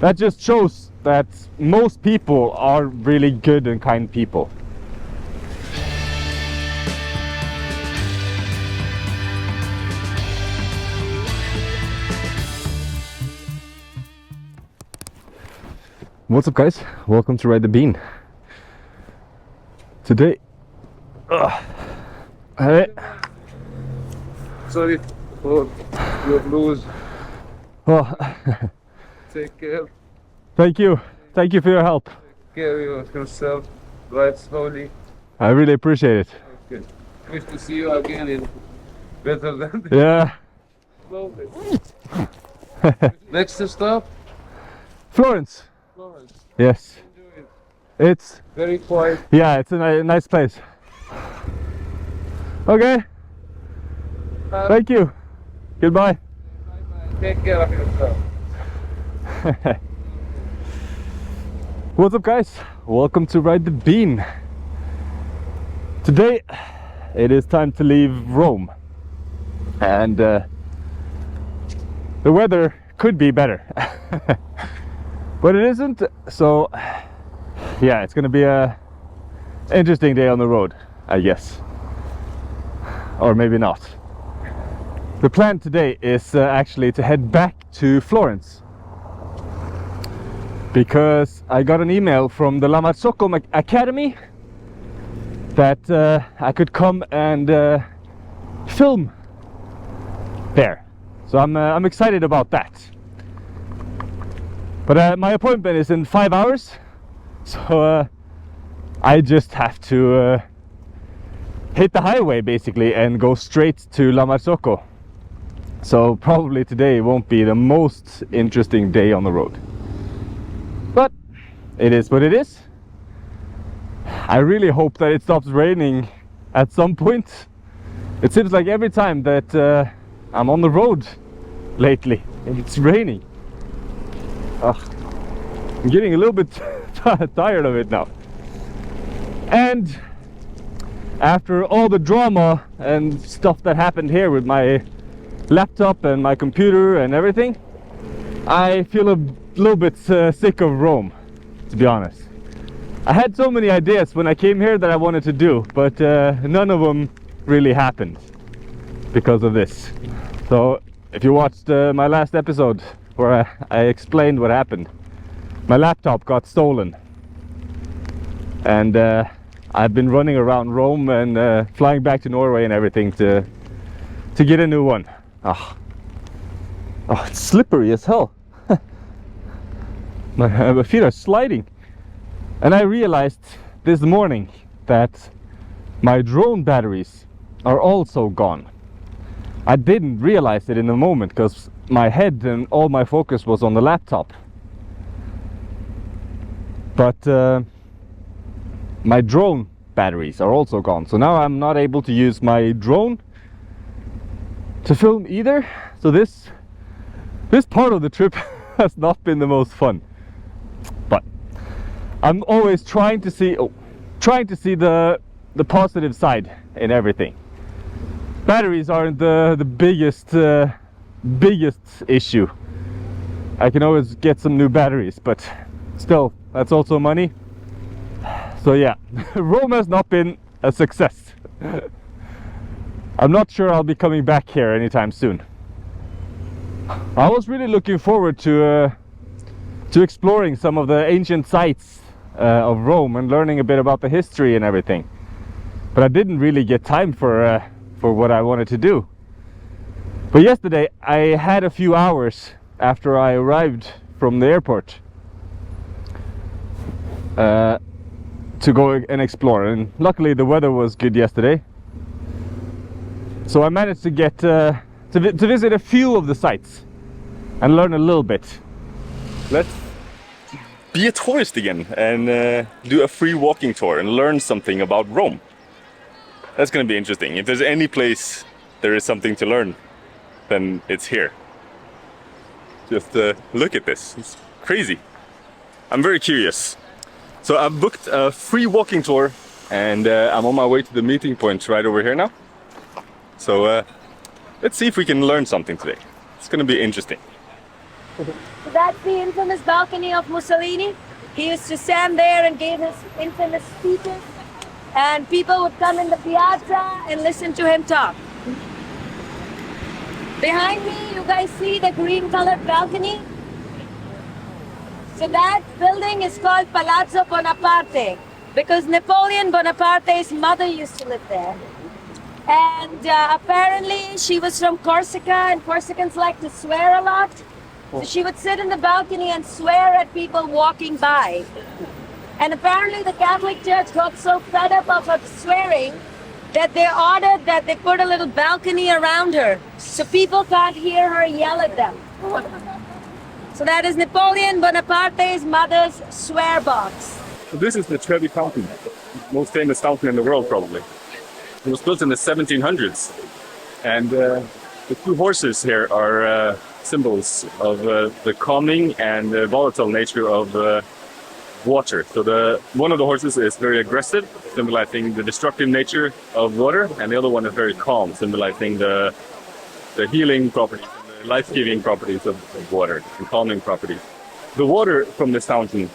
that just shows that most people are really good and kind people. What's up, guys? Welcome to Ride the Bean. Today, hey. Sorry for your lose. Well, Take care. thank you for your help. Take care of yourself. Ride slowly. I really appreciate it. Okay. Wish to see you again in better than Yeah. slowly. Next stop, Florence. Florence. Yes. Enjoy it. It's, Very quiet. yeah, it's a nice place. Okay. Thank you. Goodbye. Bye-bye. Take care of yourself. What's up, guys? Welcome to Ride the Bean. Today it is time to leave Rome, and the weather could be better, but it isn't. So yeah, it's gonna be a interesting day on the road, I guess, or maybe not. The plan today is actually to head back to Florence, because I got an email from the La Marzocco Academy that I could come and film there. So I'm excited about that. But my appointment is in 5 hours, so I just have to hit the highway basically and go straight to La Marzocco. So probably today won't be the most interesting day on the road. But it is what it is. I really hope that it stops raining at some point. It seems like every time that I'm on the road lately, it's raining. Ugh. I'm getting a little bit tired of it now. And after all the drama and stuff that happened here with my laptop and my computer and everything, I feel a little bit sick of Rome, to be honest. I had so many ideas when I came here that I wanted to do, but none of them really happened because of this. So if you watched my last episode where I explained what happened, my laptop got stolen, and I've been running around Rome and flying back to Norway and everything to get a new one. Oh, it's slippery as hell. My feet are sliding. And I realized this morning that my drone batteries are also gone. I didn't realize it in the moment because my head and all my focus was on the laptop. But my drone batteries are also gone. So now I'm not able to use my drone to film either. So this part of the trip has not been the most fun. But I'm always trying to see the positive side in everything. Batteries aren't the biggest issue. I can always get some new batteries, but still, that's also money. So yeah, Rome has not been a success. I'm not sure I'll be coming back here anytime soon. I was really looking forward to exploring some of the ancient sites of Rome and learning a bit about the history and everything, but I didn't really get time for what I wanted to do. But yesterday I had a few hours after I arrived from the airport to go and explore, and luckily the weather was good yesterday, so I managed to get to visit a few of the sites and learn a little bit. Let's be a tourist again and do a free walking tour and learn something about Rome. That's going to be interesting. If there's any place there is something to learn, then it's here. Just look at this. It's crazy. I'm very curious. So I've booked a free walking tour, and I'm on my way to the meeting point right over here now. So let's see if we can learn something today. It's going to be interesting. that's the infamous balcony of Mussolini. He used to stand there and gave his infamous speeches, and people would come in the piazza and listen to him talk. Behind me, you guys see the green colored balcony? So that building is called Palazzo Bonaparte because Napoleon Bonaparte's mother used to live there. And apparently she was from Corsica, and Corsicans like to swear a lot. So she would sit in the balcony and swear at people walking by. And apparently the Catholic Church got so fed up of her swearing that they ordered that they put a little balcony around her so people can't hear her yell at them. So that is Napoleon Bonaparte's mother's swear box. This is the Trevi Fountain, most famous fountain in the world probably. It was built in the 1700s, and the two horses here are symbols of the calming and volatile nature of water. So one of the horses is very aggressive, symbolizing the destructive nature of water, and the other one is very calm, symbolizing the healing properties, and the life-giving properties of water, and calming properties. The water from this fountain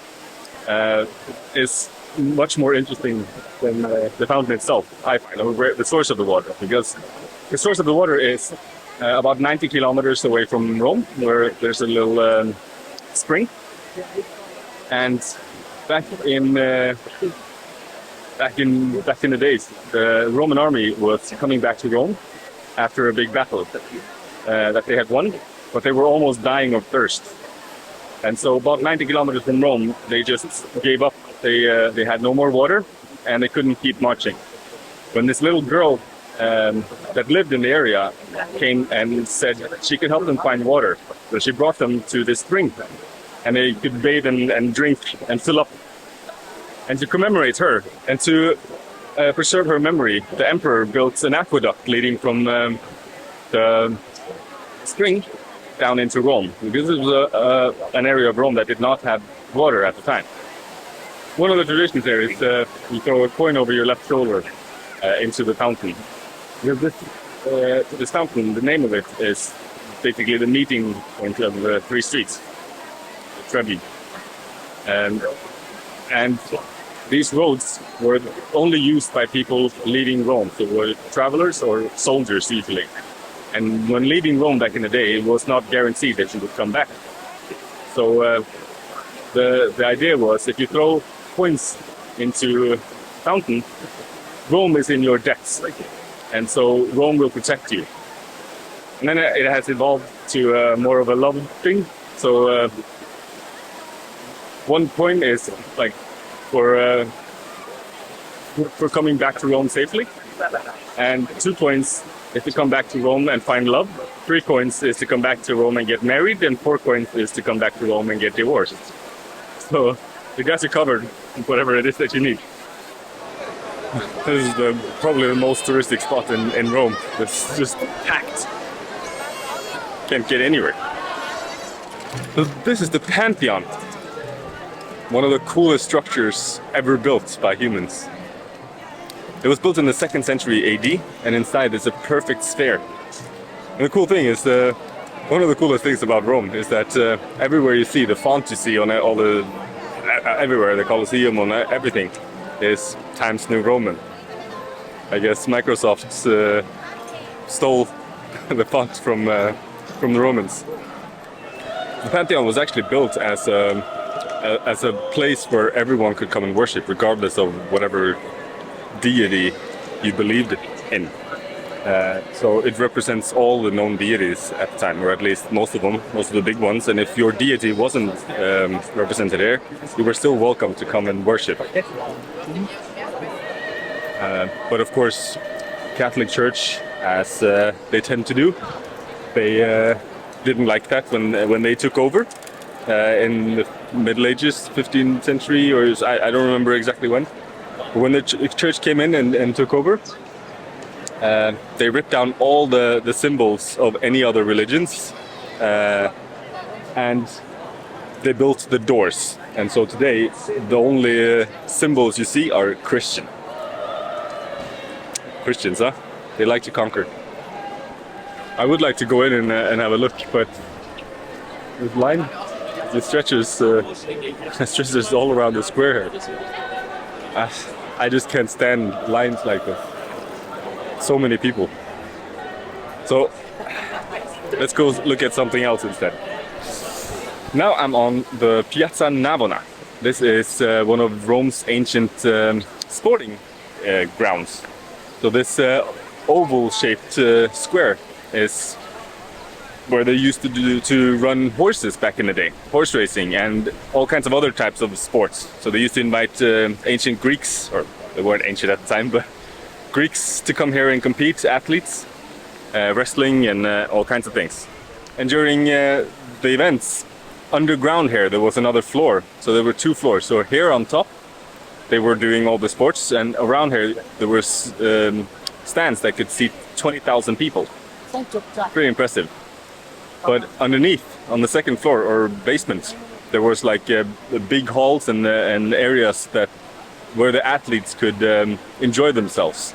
is much more interesting than the fountain itself, I find, or the source of the water, because the source of the water is about 90 kilometers away from Rome, where there's a little spring. And back in the days, the Roman army was coming back to Rome after a big battle that they had won, but they were almost dying of thirst. And so about 90 kilometers from Rome, they just gave up. They had no more water, and they couldn't keep marching. When this little girl that lived in the area came and said she could help them find water, so she brought them to this spring, and they could bathe and drink and fill up. And to commemorate her, and to preserve her memory, the emperor built an aqueduct leading from the spring down into Rome, because it was an area of Rome that did not have water at the time. One of the traditions there is you throw a coin over your left shoulder into the fountain. Because this fountain, the name of it is basically the meeting point of the three streets, Trevi. And these roads were only used by people leaving Rome, so were travelers or soldiers usually. And when leaving Rome back in the day, it was not guaranteed that you would come back. So the idea was, if you throw coins into a fountain, Rome is in your debts, and so Rome will protect you. And then it has evolved to more of a love thing. So one coin is like for coming back to Rome safely, and 2 coins is to come back to Rome and find love. 3 coins is to come back to Rome and get married, and 4 coins is to come back to Rome and get divorced. So you guys are covered, whatever it is that you need. This is probably the most touristic spot in Rome. It's just packed. Can't get anywhere. So this is the Pantheon. One of the coolest structures ever built by humans. It was built in the 2nd century AD, and inside is a perfect sphere. And the cool thing is, one of the coolest things about Rome is that everywhere you see, the font you see on everywhere, the Colosseum, on everything, is Times New Roman. I guess Microsoft stole the font from the Romans. The Pantheon was actually built as a place where everyone could come and worship, regardless of whatever deity you believed in. So it represents all the known deities at the time, or at least most of them, most of the big ones. And if your deity wasn't represented here, you were still welcome to come and worship. But of course, Catholic Church, as they tend to do, they didn't like that when they took over in the Middle Ages, 15th century, or I don't remember exactly when. But when the church came in and took over, they ripped down all the symbols of any other religions, and they built the doors. And so today, the only symbols you see are Christian. Christians, huh? They like to conquer. I would like to go in and have a look, but there's line. it stretches it stretches all around the square here. I just can't stand lines like this. So many people. So let's go look at something else instead. Now I'm on the Piazza Navona. This is one of Rome's ancient sporting grounds. So this oval-shaped square is where they used to run horses back in the day, horse racing and all kinds of other types of sports. So they used to invite ancient Greeks, or they weren't ancient at the time, but Greeks to come here and compete, athletes, wrestling and all kinds of things. And during the events, underground here there was another floor, so there were two floors. So here on top they were doing all the sports, and around here there were stands that could seat 20,000 people. Pretty impressive. But underneath, on the second floor or basement, there was like big halls and areas that where the athletes could enjoy themselves,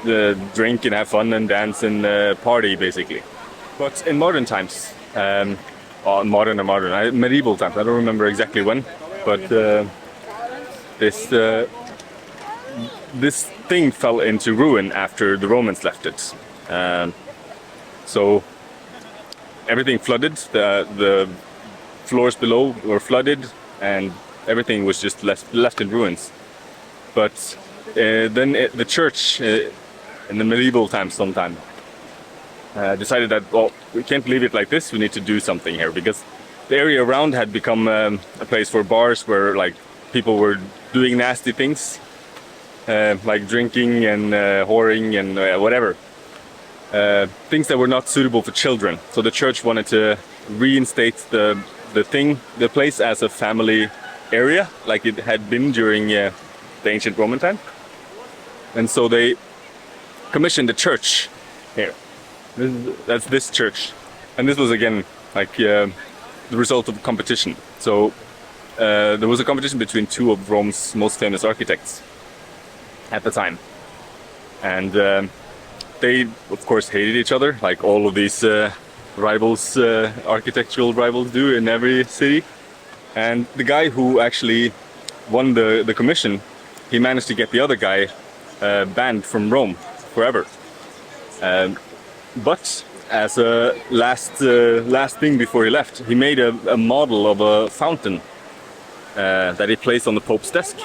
drink and have fun and dance and party basically. But in modern times, medieval times, I don't remember exactly when, but this thing fell into ruin after the Romans left it. So everything flooded, the floors below were flooded, and everything was just left in ruins. But then the church, in the medieval times sometime, decided that, well, we can't leave it like this, we need to do something here, because the area around had become a place for bars where like people were doing nasty things, like drinking and whoring and whatever. Things that were not suitable for children. So the church wanted to reinstate the place as a family area, like it had been during the ancient Roman time. And so they commissioned a church here. That's this church. And this was again like the result of competition. So there was a competition between two of Rome's most famous architects at the time. And they, of course, hated each other, like all of these rivals, architectural rivals do in every city. And the guy who actually won the commission, he managed to get the other guy banned from Rome forever. But as a last thing before he left, he made a model of a fountain that he placed on the Pope's desk.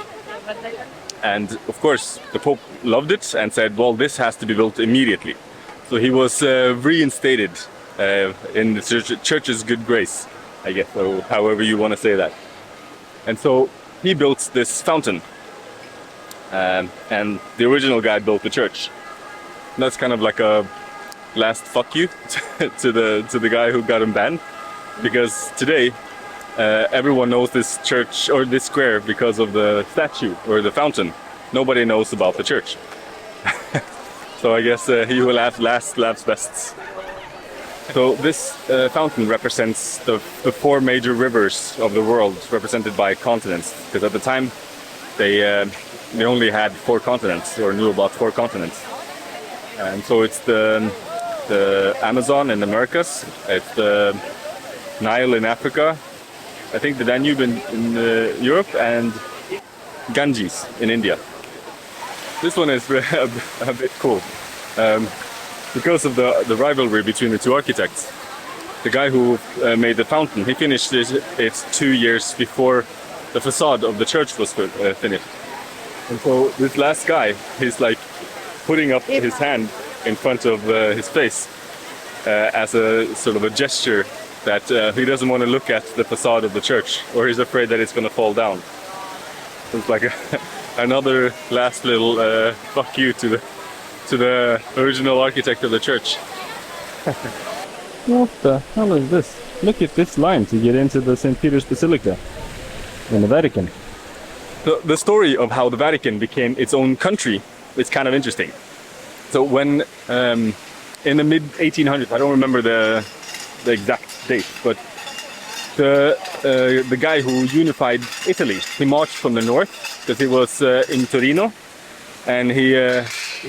And of course, the Pope loved it and said, well, this has to be built immediately. So he was reinstated in the church's good grace, I guess, or however you want to say that. And so he built this fountain. And the original guy built the church. And that's kind of like a last fuck you to the guy who got him banned. Because today, everyone knows this church or this square because of the statue or the fountain. Nobody knows about the church. So I guess he who laughs best. So this fountain represents the four major rivers of the world, represented by continents. Because at the time they only had 4 continents, or knew about 4 continents. And so it's the Amazon in the Americas, it's the Nile in Africa, I think the Danube in Europe, and Ganges in India. This one is a bit cool. Because of the rivalry between the two architects, the guy who made the fountain, he finished it 2 years before the facade of the church was finished. And so this last guy, he's like putting up his hand in front of his face as a sort of a gesture that he doesn't want to look at the facade of the church, or he's afraid that it's going to fall down. So it's like another last little fuck you to the original architect of the church. What the hell is this? Look at this line to get into the St. Peter's Basilica in the Vatican. The story of how the Vatican became its own country is kind of interesting. So when in the mid 1800s, I don't remember the exact date, but the guy who unified Italy, he marched from the north because he was in Torino, and he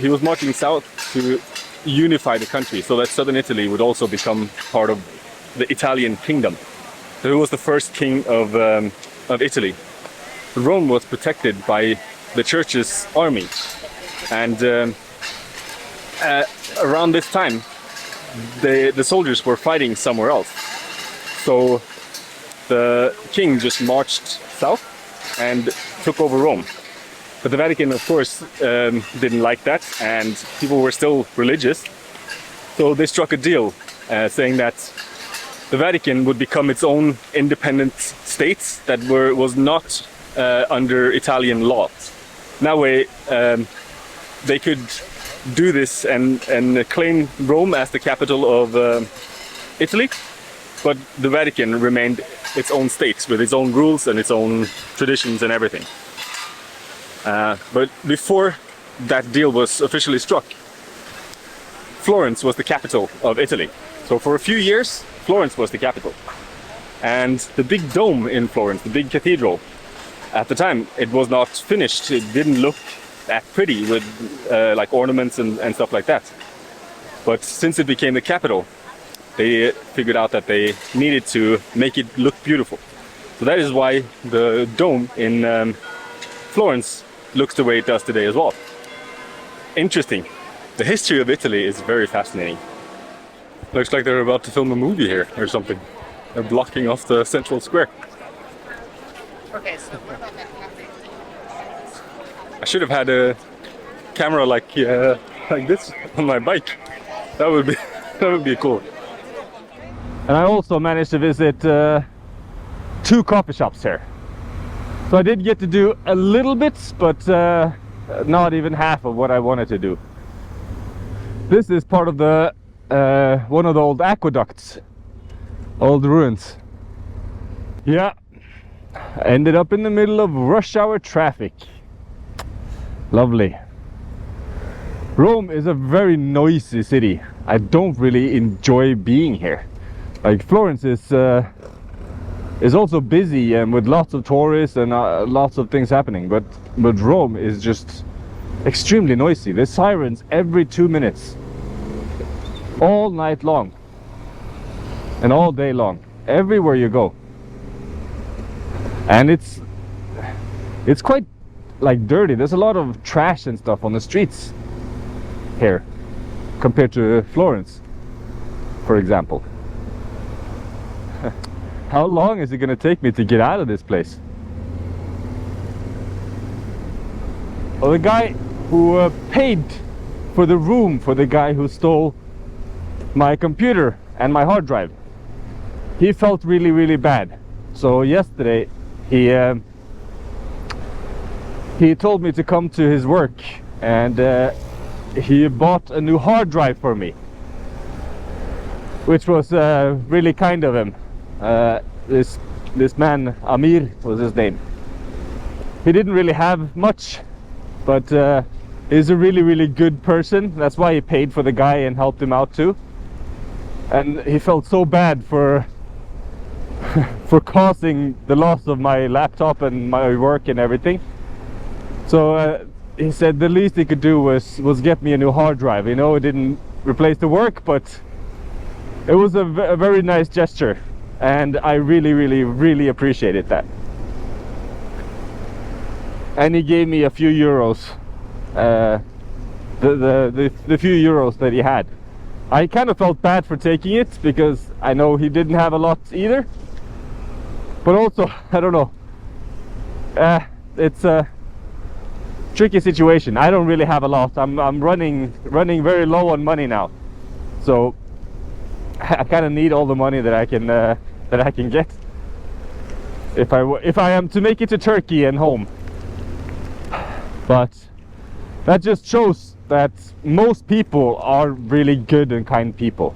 was marching south to unify the country so that southern Italy would also become part of the Italian kingdom. who was the first king of Italy. Rome was protected by the church's army, and around this time, the soldiers were fighting somewhere else. So the king just marched south and took over Rome. But the Vatican, of course, didn't like that, and people were still religious. So they struck a deal saying that the Vatican would become its own independent state that was not under Italian law. That way, they could do this and claim Rome as the capital of Italy, but the Vatican remained its own state with its own rules and its own traditions and everything. But before that deal was officially struck, Florence was the capital of Italy. So for a few years, Florence was the capital. And the big dome in Florence, the big cathedral, at the time it was not finished. It didn't look that pretty with like ornaments and stuff like that. But since it became the capital, they figured out that they needed to make it look beautiful. So that is why the dome in Florence looks the way it does today as well. Interesting. The history of Italy is very fascinating. Looks like they're about to film a movie here or something. They're blocking off the central square. Okay, so I should have had a camera like this on my bike. That would be cool. And I also managed to visit 2 coffee shops here. So I did get to do a little bit, but not even half of what I wanted to do. This is part of the one of the old aqueducts, old ruins. Yeah, I ended up in the middle of rush hour traffic. Lovely. Rome is a very noisy city. I don't really enjoy being here. Like Florence is also busy and with lots of tourists and lots of things happening, but Rome is just extremely noisy. There's sirens every 2 minutes, all night long and all day long, everywhere you go. And it's quite like dirty. There's a lot of trash and stuff on the streets here compared to Florence, for example. How long is it going to take me to get out of this place? Well, the guy who paid for the room for the guy who stole my computer and my hard drive, he felt really, really bad. So yesterday he told me to come to his work, and he bought a new hard drive for me, which was really kind of him. This man, Amir was his name. He didn't really have much, but he's a really, really good person. That's why he paid for the guy and helped him out too. And he felt so bad for for causing the loss of my laptop and my work and everything. So he said the least he could do was get me a new hard drive. You know, it didn't replace the work, but it was a very nice gesture, and I really, really, really appreciated that. And he gave me a few euros, the few euros that he had. I kind of felt bad for taking it because I know he didn't have a lot either. But also, I don't know. It's a tricky situation. I don't really have a lot. I'm running very low on money now, so I kind of need all the money that I can get if I am to make it to Turkey and home. But that just shows that most people are really good and kind people.